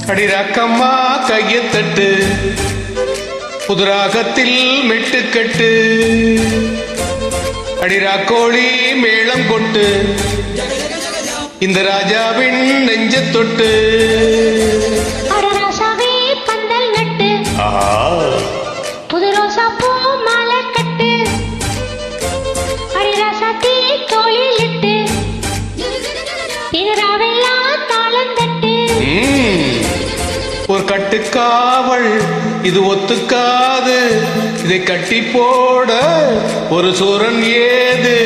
அடிராக்கம்மா கையத்தட்டு புதுராகத்தில் மெட்டுக்கட்டு அடிராக்கோழி மேளம் கொட்டு இந்த ராஜாவின் நெஞ்ச தொட்டு பந்தல் நட்டு புது ரோசா பூ மாலை கட்டு அடிராசாத்தி தோளில் இட்டு இதராவெல்லாம் தாளம் தட்டு ஒரு கட்டுக்காவல் இது ஒத்துக்காது இதை கட்டி போட ஒரு சூரன் ஏது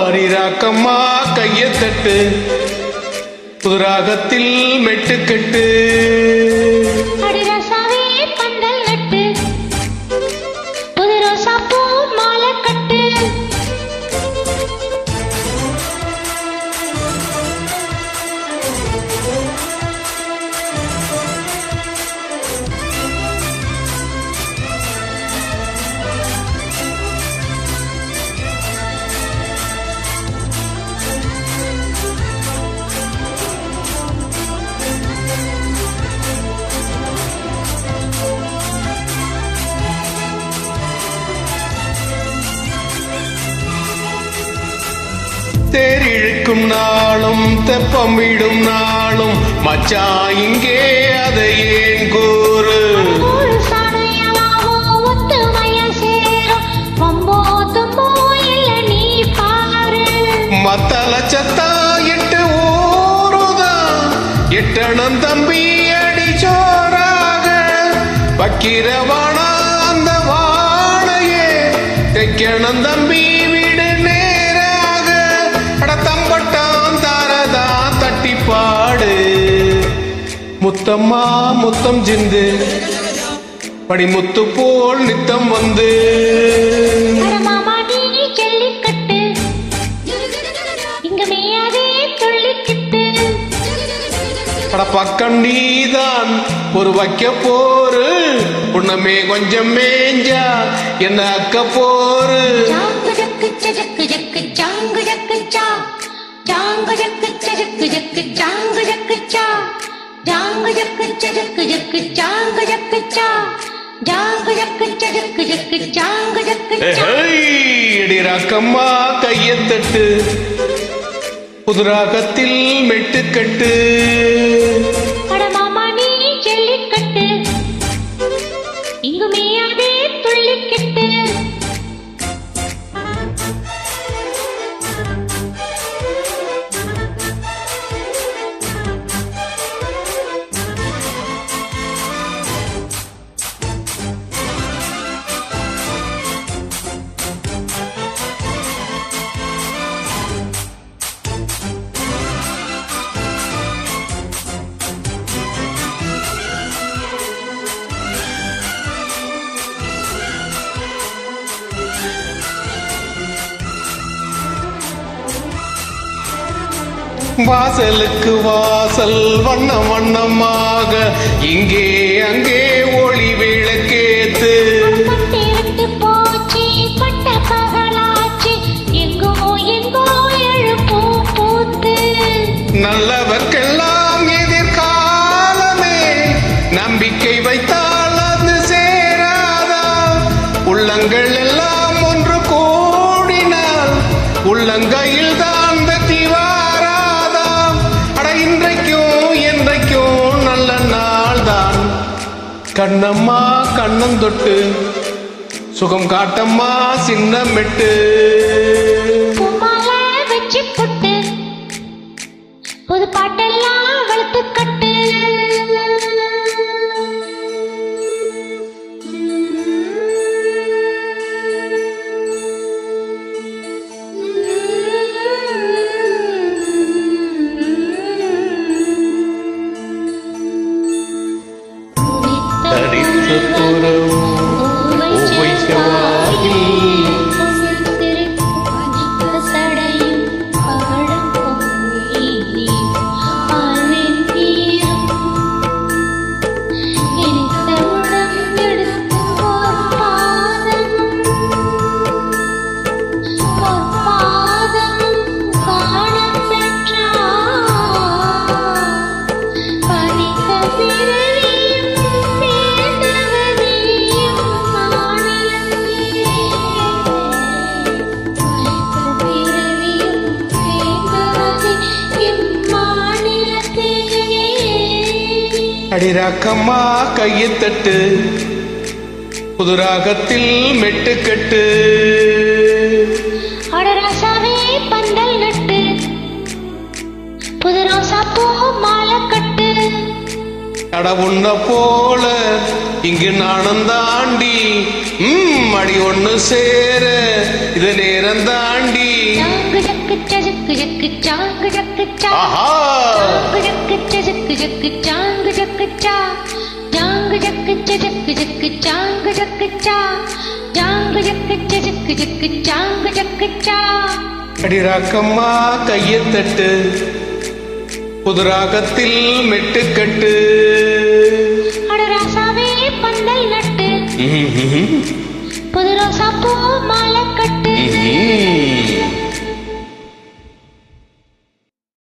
அரிராக்கம்மா கையத்தட்டு புதுராகத்தில் மெட்டுக்கட்டு அடிராசாவே பந்தல் நட்டு புது ரோசா பூ மாலை கட்டு தேரிழுக்கும் நாளும் தெப்பமிடும் நாளும் மச்சான் இங்கே அதை ஏன் கூறு மத்தல சத்தா எட்டு ஊருதான் எட்டணம் தம்பி அடி சோறாக வக்கிரவானா அந்த வாழையே தைக்கணம் தம்பி வீடு நேராக அடத்தம்பட்டான் தாரதான் தட்டி பாடு முத்தம்மா முத்தம் சிந்து படிமுத்து போல் நித்தம் வந்து பக்கம் நீதான் ஒரு வைக்க போரு உன்னமே கொஞ்சம் மேஞ்சா என்ன அக்க போரு அடிராக்கம்மா கையத்தட்டு புதுராகத்தில் மெட்டுக்கட்டு அடமாமா நீ ஜல்லிக்கட்டு இங்குமே அதே துள்ளிக்கட்டு வாசலுக்கு வாசல் வண்ண வண்ணமாக இங்கே அங்கே ஒளி விளக்கேத்து போச்சு பட்ட பகலாச்சு எங்கோ எங்கோ எழுப்பூ பூத்து நல்லவர்க்கெல்லாம் எதிர்காலமே நம்பிக்கை வைத்தால் அது சேராதா உள்ளங்கள் எல்லாம் ஒன்று கூடினால் உள்ளங்கையில் தான் வெற்றி வாராதாம் அட இன்றைக்கும் என்றைக்கும் நல்ல நாள் தான் கண்ணம்மா கண்ணம் தொட்டு சுகம் காட்டம்மா சின்ன மெட்டு வச்சு புட்டு புது பாட்டெல்லாம் வளர்த்து கட்டு அடிராக்கம்மா கையத்தட்டு புதுராகத்தில் மெட்டுக்கட்டு அடராசாவே பந்தல் நட்டு புது ரோசா பூ மாலை கட்டு அட உன்ன போல இங்கு நானும் தாண்டி அடி ஒண்ணு சேர இது நேரம் தாண்டி ஜாங்கு ஜக்கு ஜக்கு ஜக்கு ஜாங்கு ஜக்கு ஜா ஆஹா ஜாங்கு ஜக்கு ஜக்கு ஜக்கு ஜாங்கு ஜக்கு ஜா ஜாங்கு ஜக்கு ஜக்கு ஜக்கு ஜாங்கு ஜக்கு ஜா ஜாங்கு ஜக்கு ஜக்கு ஜக்கு ஜாங்கு ஜக்கு ஜா அடிராக்கம்மா கையத்தட்டு புதுராகத்தில் மெட்டுக்கட்டு அடராசாவே பந்தல் நட்டு புது ரோசா பூ மாலை